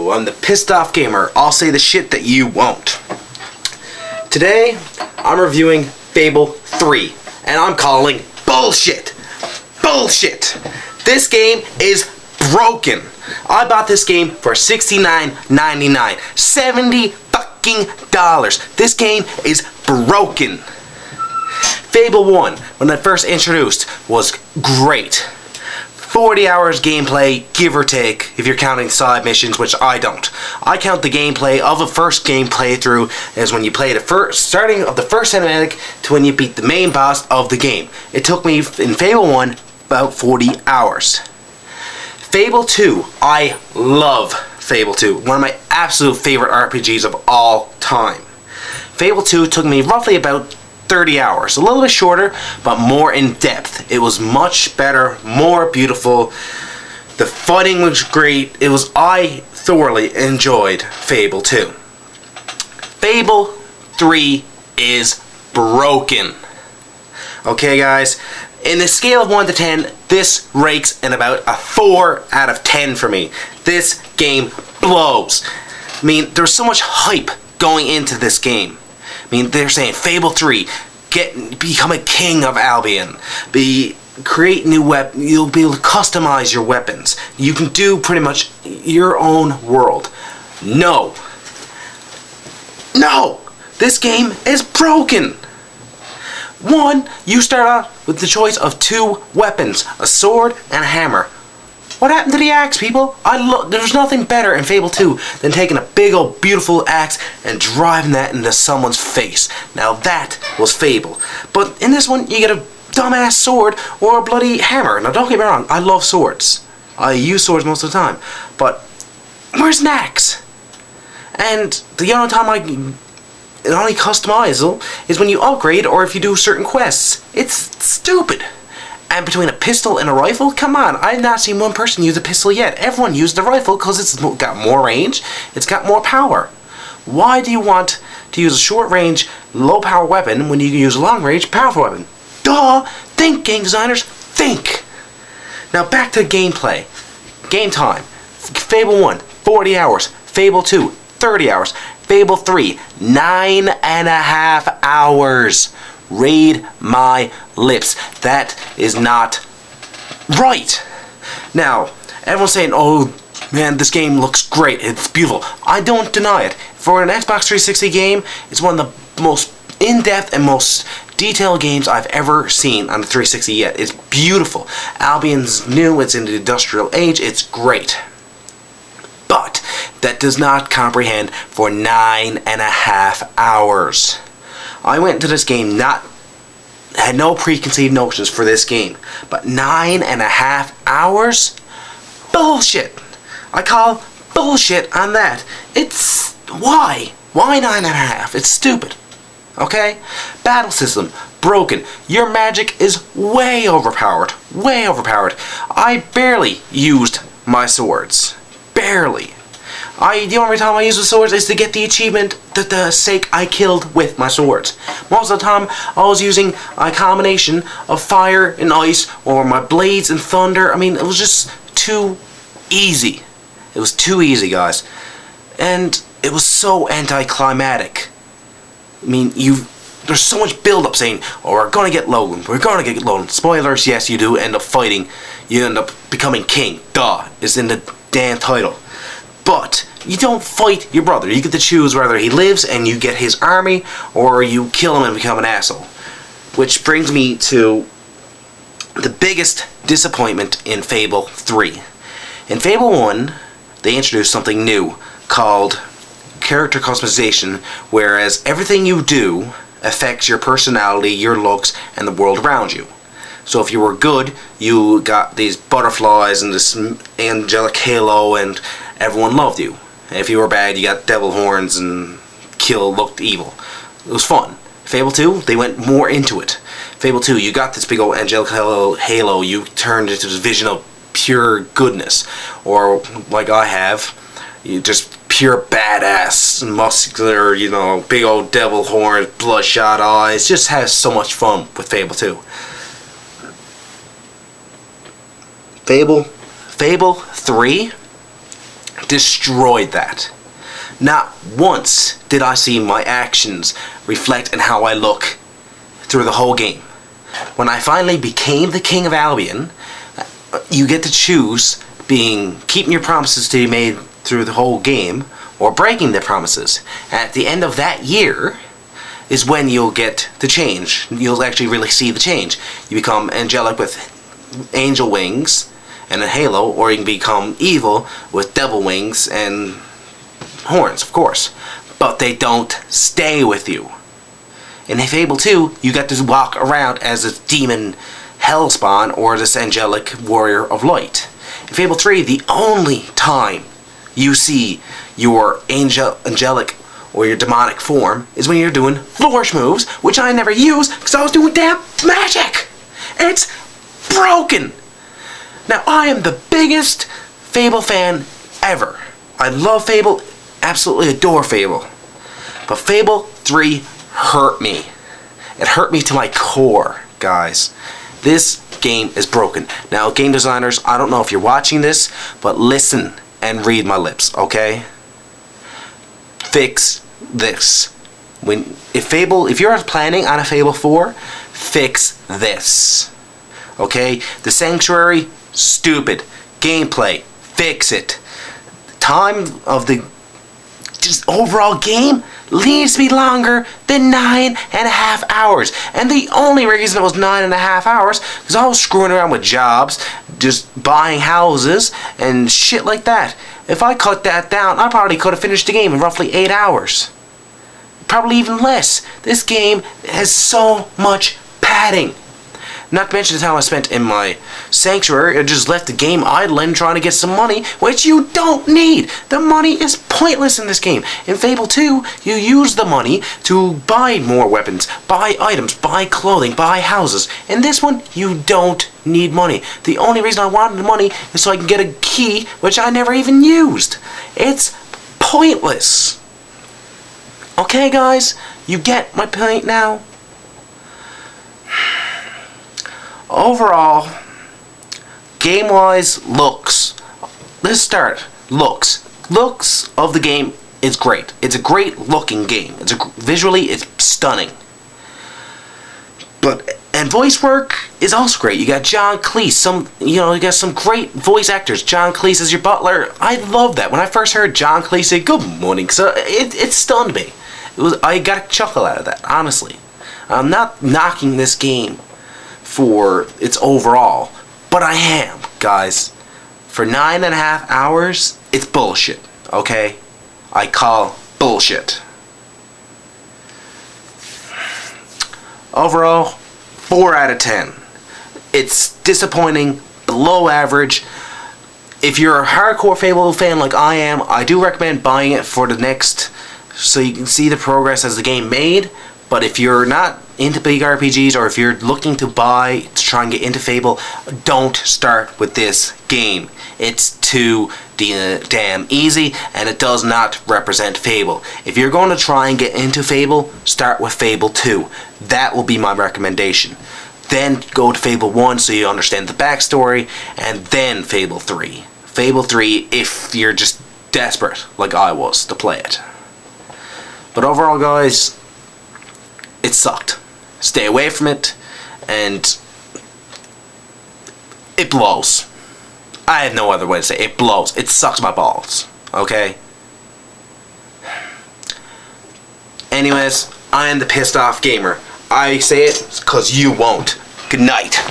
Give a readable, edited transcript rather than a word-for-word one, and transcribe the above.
Hello, I'm the pissed off gamer. I'll say the shit that you won't. Today, I'm reviewing Fable 3, and I'm calling bullshit. Bullshit. This game is broken. I bought this game for $69.99. $70 fucking dollars. This game is broken. Fable 1, when it first introduced, was great. 40 hours gameplay, give or take, if you're counting side missions, which I don't. I count the gameplay of a first game playthrough as when you play the starting of the first cinematic to when you beat the main boss of the game. It took me, in Fable 1, about 40 hours. Fable 2, I love Fable 2. One of my absolute favorite RPGs of all time. Fable 2 took me roughly about 30 hours. A little bit shorter, but more in depth. It was much better, more beautiful. The fighting was great. I thoroughly enjoyed Fable 2. Fable 3 is broken. Okay, guys? In the scale of 1 to 10, this rakes in about a 4 out of 10 for me. This game blows. I mean, there's so much hype going into this game. I mean, they're saying Fable 3, become a king of Albion, create new weapons, you'll be able to customize your weapons, you can do pretty much your own world. No, this game is broken. One, you start out with the choice of 2 weapons, a sword and a hammer. What happened to the axe, people? There's nothing better in Fable 2 than taking a big old beautiful axe and driving that into someone's face. Now that was Fable. But in this one, you get a dumbass sword or a bloody hammer. Now don't get me wrong, I love swords. I use swords most of the time. But where's an axe? And the only time it only customizable is when you upgrade or if you do certain quests. It's stupid. And between a pistol and a rifle, come on, I've not seen one person use a pistol yet. Everyone used the rifle because it's got more range, it's got more power. Why do you want to use a short range, low power weapon when you can use a long range, powerful weapon? Duh! Think, game designers, think! Now back to gameplay. Game time. Fable 1, 40 hours. Fable 2, 30 hours. Fable 3, 9.5 hours. Read my lips. That is not right. Now, everyone's saying, oh man, this game looks great, it's beautiful. I don't deny it. For an Xbox 360 game, it's one of the most in-depth and most detailed games I've ever seen on the 360 yet. It's beautiful. Albion's new, it's in the industrial age, it's great. But that does not comprehend for 9.5 hours. I went into this game had no preconceived notions for this game, but 9.5 hours? Bullshit! I call bullshit on that. Why? Why 9.5? It's stupid. Okay? Battle system, broken. Your magic is way overpowered. Way overpowered. I barely used my swords. Barely. The only time I use the swords is to get the achievement that the sake I killed with my swords. Most of the time, I was using a combination of fire and ice, or my blades and thunder. I mean, it was just too easy. It was too easy, guys. And it was so anticlimactic. I mean, there's so much build-up saying, oh, we're gonna get Logan, we're gonna get Logan. Spoilers, yes, you do end up fighting. You end up becoming king. Duh, it's in the damn title. But you don't fight your brother. You get to choose whether he lives and you get his army, or you kill him and become an asshole. Which brings me to the biggest disappointment in Fable 3. In Fable 1, they introduced something new called character customization, whereas everything you do affects your personality, your looks, and the world around you. So if you were good, you got these butterflies and this angelic halo and everyone loved you. And if you were bad, you got devil horns and looked evil. It was fun. Fable 2, they went more into it. Fable 2, you got this big old angelic halo, you turned into this vision of pure goodness. Or, like I have, you just pure badass, muscular, big old devil horns, bloodshot eyes. Just has so much fun with Fable 2. Fable 3 destroyed that. Not once did I see my actions reflect in how I look through the whole game. When I finally became the King of Albion, you get to choose keeping your promises to be made through the whole game, or breaking the promises. At the end of that year is when you'll get the change. You'll actually really see the change. You become angelic with angel wings and a halo, or you can become evil with devil wings and horns, of course. But they don't stay with you. In Fable 2, you get to walk around as a demon hellspawn or this angelic warrior of light. In Fable 3, the only time you see your angelic or your demonic form is when you're doing flourish moves, which I never use because I was doing damn magic. It's broken. Now, I am the biggest Fable fan ever. I love Fable, absolutely adore Fable. But Fable 3 hurt me. It hurt me to my core, guys. This game is broken. Now, game designers, I don't know if you're watching this, but listen and read my lips, okay? Fix this. If you're planning on a Fable 4, fix this. Okay? The Sanctuary, stupid. Gameplay, fix it. Time of the just overall game needs to be longer than 9.5 hours. And the only reason it was 9.5 hours was I was screwing around with jobs, just buying houses and shit like that. If I cut that down, I probably could have finished the game in roughly 8 hours. Probably even less. This game has so much padding. Not to mention the time I spent in my Sanctuary. I just left the game idling trying to get some money, which you don't need. The money is pointless in this game. In Fable 2, you use the money to buy more weapons, buy items, buy clothing, buy houses. In this one, you don't need money. The only reason I wanted the money is so I can get a key, which I never even used. It's pointless. Okay, guys? You get my point now? Overall, game-wise, looks. Let's start. Looks of the game is great. It's a great-looking game. Visually, it's stunning. And voice work is also great. You got John Cleese. You got some great voice actors. John Cleese is your butler. I love that. When I first heard John Cleese say "Good morning," so it stunned me. I got a chuckle out of that. Honestly, I'm not knocking this game for its overall, but I am, guys. For 9.5 hours, it's bullshit, okay? I call bullshit. Overall, 4 out of 10. It's disappointing, below average. If you're a hardcore Fable fan like I am, I do recommend buying it for the next, so you can see the progress as the game made. But if you're not into big RPGs, or if you're looking to try and get into Fable, don't start with this game. It's too damn easy, and it does not represent Fable. If you're going to try and get into Fable, start with Fable 2. That will be my recommendation. Then go to Fable 1 so you understand the backstory, and then Fable 3. Fable 3 if you're just desperate, like I was, to play it. But overall, guys, it sucked. Stay away from it, and it blows. I have no other way to say it. It blows. It sucks my balls. Okay? Anyways, I am the pissed off gamer. I say it because you won't. Good night.